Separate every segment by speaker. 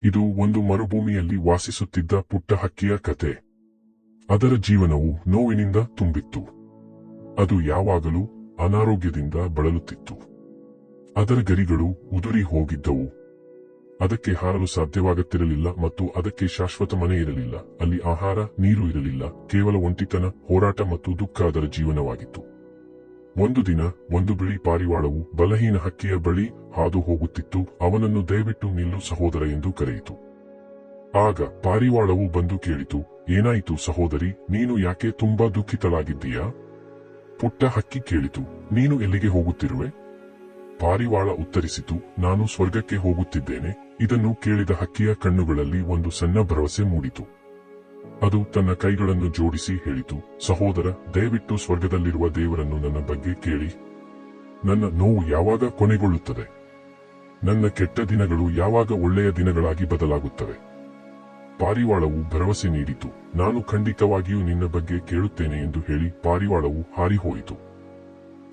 Speaker 1: ಇದು ಒಂದು ಮರುಭೂಮಿಯಲ್ಲಿ ವಾಸಿಸುತ್ತಿದ್ದ ಪುಟ್ಟ ಹಕ್ಕಿಯ ಕತೆ. ಅದರ ಜೀವನವು ನೋವಿನಿಂದ ತುಂಬಿತ್ತು. ಅದು ಯಾವಾಗಲೂ ಅನಾರೋಗ್ಯದಿಂದ ಬಳಲುತ್ತಿತ್ತು. ಅದರ ಗರಿಗಳು ಉದುರಿ ಹೋಗಿದ್ದವು. ಅದಕ್ಕೆ ಹಾರಲು ಸಾಧ್ಯವಾಗುತ್ತಿರಲಿಲ್ಲ ಮತ್ತು ಅದಕ್ಕೆ ಶಾಶ್ವತ ಮನೆ ಇರಲಿಲ್ಲ. ಅಲ್ಲಿ ಆಹಾರ, ನೀರು ಇರಲಿಲ್ಲ. ಕೇವಲ ಒಂಟಿತನ, ಹೋರಾಟ ಮತ್ತು ದುಃಖ ಅದರ ಜೀವನವಾಗಿತ್ತು. ಒಂದು ದಿನ ಒಂದು ಬಿಳಿ ಪಾರಿವಾಳವು ಬಲಹೀನ ಹಕ್ಕಿಯ ಬಳಿ ಹಾದು ಹೋಗುತ್ತಿತ್ತು. ಅವನನ್ನು ದಯವಿಟ್ಟು ನಿಲ್ಲು ಸಹೋದರ ಎಂದು ಕರೆಯಿತು. ಆಗ ಪಾರಿವಾಳವು ಬಂದು ಕೇಳಿತು, ಏನಾಯಿತು ಸಹೋದರಿ, ನೀನು ಯಾಕೆ ತುಂಬಾ ದುಃಖಿತಳಾಗಿದ್ದೀಯಾ? ಪುಟ್ಟ ಹಕ್ಕಿ ಕೇಳಿತು, ನೀನು ಎಲ್ಲಿಗೆ ಹೋಗುತ್ತಿರುವೆ? ಪಾರಿವಾಳ ಉತ್ತರಿಸಿತು, ನಾನು ಸ್ವರ್ಗಕ್ಕೆ ಹೋಗುತ್ತಿದ್ದೇನೆ. ಇದನ್ನು ಕೇಳಿದ ಹಕ್ಕಿಯ ಕಣ್ಣುಗಳಲ್ಲಿ ಒಂದು ಸಣ್ಣ ಭರವಸೆ ಮೂಡಿತು. ಅದು ತನ್ನ ಕೈಗಳನ್ನು ಜೋಡಿಸಿ ಹೇಳಿತು, ಸಹೋದರ, ದಯವಿಟ್ಟು ಸ್ವರ್ಗದಲ್ಲಿರುವ ದೇವರನ್ನು ನನ್ನ ಬಗ್ಗೆ ಕೇಳಿ. ನನ್ನ ನೋವು ಯಾವಾಗ ಕೊನೆಗೊಳ್ಳುತ್ತದೆ? ನನ್ನ ಕೆಟ್ಟ ದಿನಗಳು ಯಾವಾಗ ಒಳ್ಳೆಯ ದಿನಗಳಾಗಿ ಬದಲಾಗುತ್ತವೆ? ಪಾರಿವಾಳವು ಭರವಸೆ ನೀಡಿತು, ನಾನು ಖಂಡಿತವಾಗಿಯೂ ನಿನ್ನ ಬಗ್ಗೆ ಕೇಳುತ್ತೇನೆ ಎಂದು ಹೇಳಿ ಪಾರಿವಾಳವು ಹಾರಿಹೋಯಿತು.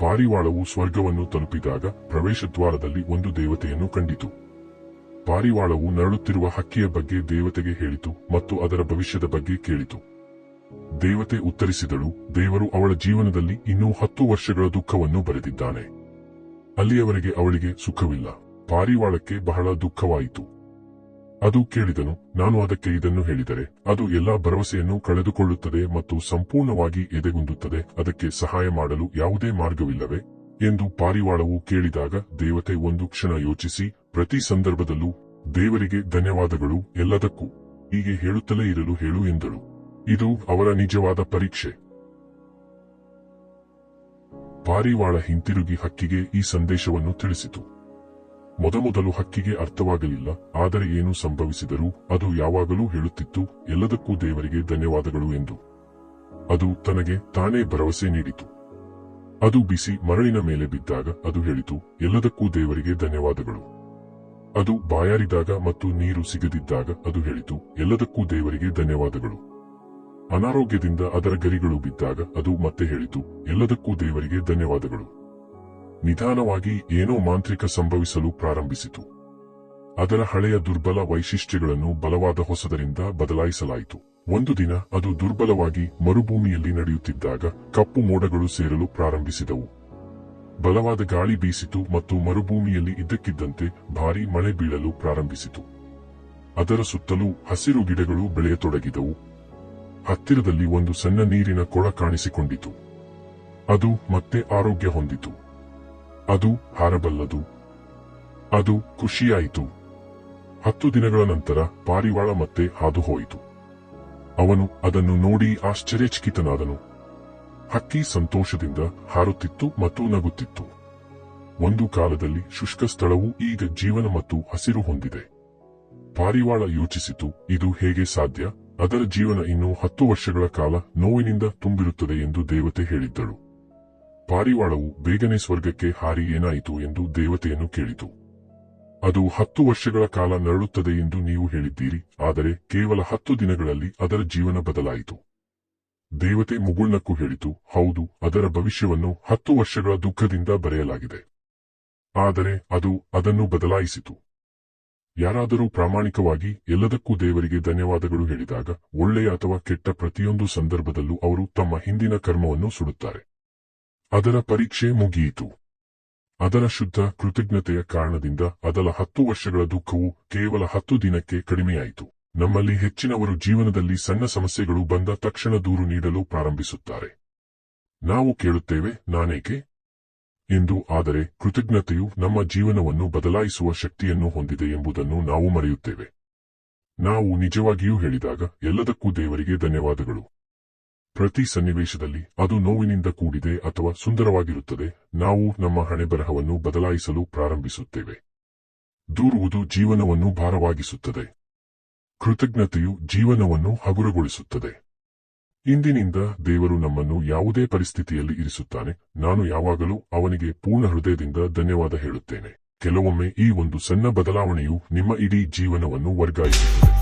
Speaker 1: ಪಾರಿವಾಳವು ಸ್ವರ್ಗವನ್ನು ತಲುಪಿದಾಗ ಪ್ರವೇಶದ್ವಾರದಲ್ಲಿ ಒಂದು ದೇವತೆಯನ್ನು ಕಂಡಿತು. ಪಾರಿವಾಳವು ನರಳುತ್ತಿರುವ ಹಕ್ಕಿಯ ಬಗ್ಗೆ ದೇವತೆಗೆ ಹೇಳಿತು ಮತ್ತು ಅದರ ಭವಿಷ್ಯದ ಬಗ್ಗೆ ಕೇಳಿತು. ದೇವತೆ ಉತ್ತರಿಸಿದಳು, ದೇವರು ಅವಳ ಜೀವನದಲ್ಲಿ ಇನ್ನೂ 10 ವರ್ಷಗಳ ದುಃಖವನ್ನು ಬರೆದಿದ್ದಾನೆ. ಅಲ್ಲಿಯವರೆಗೆ ಅವಳಿಗೆ ಸುಖವಿಲ್ಲ. ಪಾರಿವಾಳಕ್ಕೆ ಬಹಳ ದುಃಖವಾಯಿತು. ಅದು ಕೇಳಿದನು, ನಾನು ಅದಕ್ಕೆ ಇದನ್ನು ಹೇಳಿದರೆ ಅದು ಎಲ್ಲಾ ಭರವಸೆಯನ್ನು ಕಳೆದುಕೊಳ್ಳುತ್ತದೆ ಮತ್ತು ಸಂಪೂರ್ಣವಾಗಿ ಎದೆಗುಂದುತ್ತದೆ. ಅದಕ್ಕೆ ಸಹಾಯ ಮಾಡಲು ಯಾವುದೇ ಮಾರ್ಗವಿಲ್ಲವೇ ಎಂದು ಪಾರಿವಾಳವು ಕೇಳಿದಾಗ ದೇವತೆ ಒಂದು ಕ್ಷಣ ಯೋಚಿಸಿ, ಪ್ರತಿ ಸಂದರ್ಭದಲ್ಲೂ ದೇವರಿಗೆ ಧನ್ಯವಾದಗಳು, ಎಲ್ಲದಕ್ಕೂ ಹೀಗೆ ಹೇಳುತ್ತಲೇ ಇರಲು ಹೇಳು ಎಂದಳು. ಇದು ಅವರ ನಿಜವಾದ ಪರೀಕ್ಷೆ. ಪಾರಿವಾಳ ಹಿಂತಿರುಗಿ ಹಕ್ಕಿಗೆ ಈ ಸಂದೇಶವನ್ನು ತಿಳಿಸಿತು. ಮೊದಮೊದಲು ಹಕ್ಕಿಗೆ ಅರ್ಥವಾಗಲಿಲ್ಲ, ಆದರೆ ಏನು ಸಂಭವಿಸಿದರೂ ಅದು ಯಾವಾಗಲೂ ಹೇಳುತ್ತಿತ್ತು, ಎಲ್ಲದಕ್ಕೂ ದೇವರಿಗೆ ಧನ್ಯವಾದಗಳು ಎಂದು. ಅದು ತನಗೆ ತಾನೇ ಭರವಸೆ ನೀಡಿತು. ಅದು ಬಿಸಿ ಮರಳಿನ ಮೇಲೆ ಬಿದ್ದಾಗ ಅದು ಹೇಳಿತು, ಎಲ್ಲದಕ್ಕೂ ದೇವರಿಗೆ ಧನ್ಯವಾದಗಳು. ಅದು ಬಾಯಾರಿದಾಗ ಮತ್ತು ನೀರು ಸಿಗದಿದ್ದಾಗ ಅದು ಹೇಳಿತು, ಎಲ್ಲದಕ್ಕೂ ದೇವರಿಗೆ ಧನ್ಯವಾದಗಳು. ಅನಾರೋಗ್ಯದಿಂದ ಅದರ ಗರಿಗಳು ಬಿದ್ದಾಗ ಅದು ಮತ್ತೆ ಹೇಳಿತು, ಎಲ್ಲದಕ್ಕೂ ದೇವರಿಗೆ ಧನ್ಯವಾದಗಳು. ನಿಧಾನವಾಗಿ ಏನೋ ಮಾಂತ್ರಿಕ ಸಂಭವಿಸಲು ಪ್ರಾರಂಭಿಸಿತು. ಅದರ ಹಳೆಯ ದುರ್ಬಲ ವೈಶಿಷ್ಟ್ಯಗಳನ್ನು ಬಲವಾದ ಹೊಸದರಿಂದ ಬದಲಾಯಿಸಲಾಯಿತು. ಒಂದು ದಿನ ಅದು ದುರ್ಬಲವಾಗಿ ಮರುಭೂಮಿಯಲ್ಲಿ ನಡೆಯುತ್ತಿದ್ದಾಗ ಕಪ್ಪು ಮೋಡಗಳು ಸೇರಲು ಪ್ರಾರಂಭಿಸಿದವು. ಬಲವಾದ ಗಾಳಿ ಬೀಸಿತು ಮತ್ತು ಮರುಭೂಮಿಯಲ್ಲಿ ಇದ್ದಕ್ಕಿದ್ದಂತೆ ಭಾರೀ ಮಳೆ ಬೀಳಲು ಪ್ರಾರಂಭಿಸಿತು. ಅದರ ಸುತ್ತಲೂ ಹಸಿರು ಗಿಡಗಳು ಬೆಳೆಯತೊಡಗಿದವು. ಹತ್ತಿರದಲ್ಲಿ ಒಂದು ಸಣ್ಣ ನೀರಿನ ಕೊಳ ಕಾಣಿಸಿಕೊಂಡಿತು. ಅದು ಮತ್ತೆ ಆರೋಗ್ಯ ಹೊಂದಿತು. ಅದು ಹಾರಬಲ್ಲದು. ಅದು ಖುಷಿಯಾಯಿತು. 10 ದಿನಗಳ ನಂತರ ಪಾರಿವಾಳ ಮತ್ತೆ ಹಾದು ಹೋಯಿತು. ಅವನು ಅದನ್ನು ನೋಡಿ ಆಶ್ಚರ್ಯಚಕಿತನಾದನು. ಹಕ್ಕಿ ಸಂತೋಷದಿಂದ ಹಾರುತ್ತಿತ್ತು ಮತ್ತು ನಗುತ್ತಿತ್ತು. ಒಂದು ಕಾಲದಲ್ಲಿ ಶುಷ್ಕ ಸ್ಥಳವು ಈಗ ಜೀವನ ಮತ್ತು ಹಸಿರು ಹೊಂದಿದೆ. ಪಾರಿವಾಳ ಯೋಚಿಸಿತು, ಇದು ಹೇಗೆ ಸಾಧ್ಯ? ಅದರ ಜೀವನ ಇನ್ನೂ 10 ವರ್ಷಗಳ ಕಾಲ ನೋವಿನಿಂದ ತುಂಬಿರುತ್ತದೆ ಎಂದು ದೇವತೆ ಹೇಳಿದ್ದಳು. ಪಾರಿವಾಳವು ಬೇಗನೆ ಸ್ವರ್ಗಕ್ಕೆ ಹಾರಿ ಏನಾಯಿತು ಎಂದು ದೇವತೆಯನ್ನು ಕೇಳಿತು. ಅದು 10 ವರ್ಷಗಳ ಕಾಲ ನರಳುತ್ತದೆ ಎಂದು ನೀವು ಹೇಳಿದ್ದೀರಿ, ಆದರೆ ಕೇವಲ 10 ದಿನಗಳಲ್ಲಿ ಅದರ ಜೀವನ ಬದಲಾಯಿತು. ದೇವತೆ ಮುಗುಳ್ನಕ್ಕು ಹೇಳಿತು, ಹೌದು, ಅದರ ಭವಿಷ್ಯವನ್ನು 10 ವರ್ಷಗಳ ದುಃಖದಿಂದ ಬರೆಯಲಾಗಿದೆ. ಆದರೆ ಅದು ಅದನ್ನು ಬದಲಾಯಿಸಿತು. ಯಾರಾದರೂ ಪ್ರಾಮಾಣಿಕವಾಗಿ ಎಲ್ಲದಕ್ಕೂ ದೇವರಿಗೆ ಧನ್ಯವಾದಗಳು ಹೇಳಿದಾಗ, ಒಳ್ಳೆಯ ಅಥವಾ ಕೆಟ್ಟ ಪ್ರತಿಯೊಂದು ಸಂದರ್ಭದಲ್ಲೂ ಅವರು ತಮ್ಮ ಹಿಂದಿನ ಕರ್ಮವನ್ನು ಸುಡುತ್ತಾರೆ. ಅದರ ಪರೀಕ್ಷೆ ಮುಗಿಯಿತು. ಅದರ ಶುದ್ಧ ಕೃತಜ್ಞತೆಯ ಕಾರಣದಿಂದ ಅದರ 10 ವರ್ಷಗಳ ದುಃಖವು ಕೇವಲ 10 ದಿನಕ್ಕೆ ಕಡಿಮೆಯಾಯಿತು. ನಮ್ಮಲ್ಲಿ ಹೆಚ್ಚಿನವರು ಜೀವನದಲ್ಲಿ ಸಣ್ಣ ಸಮಸ್ಯೆಗಳು ಬಂದ ತಕ್ಷಣ ದೂರು ನೀಡಲು ಪ್ರಾರಂಭಿಸುತ್ತಾರೆ. ನಾವು ಕೇಳುತ್ತೇವೆ, ನಾನೇಕೆ ಎಂದು. ಆದರೆ ಕೃತಜ್ಞತೆಯು ನಮ್ಮ ಜೀವನವನ್ನು ಬದಲಾಯಿಸುವ ಶಕ್ತಿಯನ್ನು ಹೊಂದಿದೆ ಎಂಬುದನ್ನು ನಾವು ಮರೆಯುತ್ತೇವೆ. ನಾವು ನಿಜವಾಗಿಯೂ ಹೇಳಿದಾಗ, ಎಲ್ಲದಕ್ಕೂ ದೇವರಿಗೆ ಧನ್ಯವಾದಗಳು. ಪ್ರತಿ ಸನ್ನಿವೇಶದಲ್ಲಿ, ಅದು ನೋವಿನಿಂದ ಕೂಡಿದೆ ಅಥವಾ ಸುಂದರವಾಗಿರುತ್ತದೆ, ನಾವು ನಮ್ಮ ಹಣೆಬರಹವನ್ನು ಬದಲಾಯಿಸಲು ಪ್ರಾರಂಭಿಸುತ್ತೇವೆ. ದೂರುವುದು ಜೀವನವನ್ನು ಭಾರವಾಗಿಸುತ್ತದೆ. ಕೃತಜ್ಞತೆಯು ಜೀವನವನ್ನು ಹಗುರಗೊಳಿಸುತ್ತದೆ. ಇಂದಿನಿಂದ ದೇವರು ನಮ್ಮನ್ನು ಯಾವುದೇ ಪರಿಸ್ಥಿತಿಯಲ್ಲಿ ಇರಿಸುತ್ತಾನೆ, ನಾನು ಯಾವಾಗಲೂ ಅವನಿಗೆ ಪೂರ್ಣ ಹೃದಯದಿಂದ ಧನ್ಯವಾದ ಹೇಳುತ್ತೇನೆ. ಕೆಲವೊಮ್ಮೆ ಈ ಒಂದು ಸಣ್ಣ ಬದಲಾವಣೆಯು ನಿಮ್ಮ ಇಡೀ ಜೀವನವನ್ನು ವರ್ಗಾಯಿಸುತ್ತದೆ.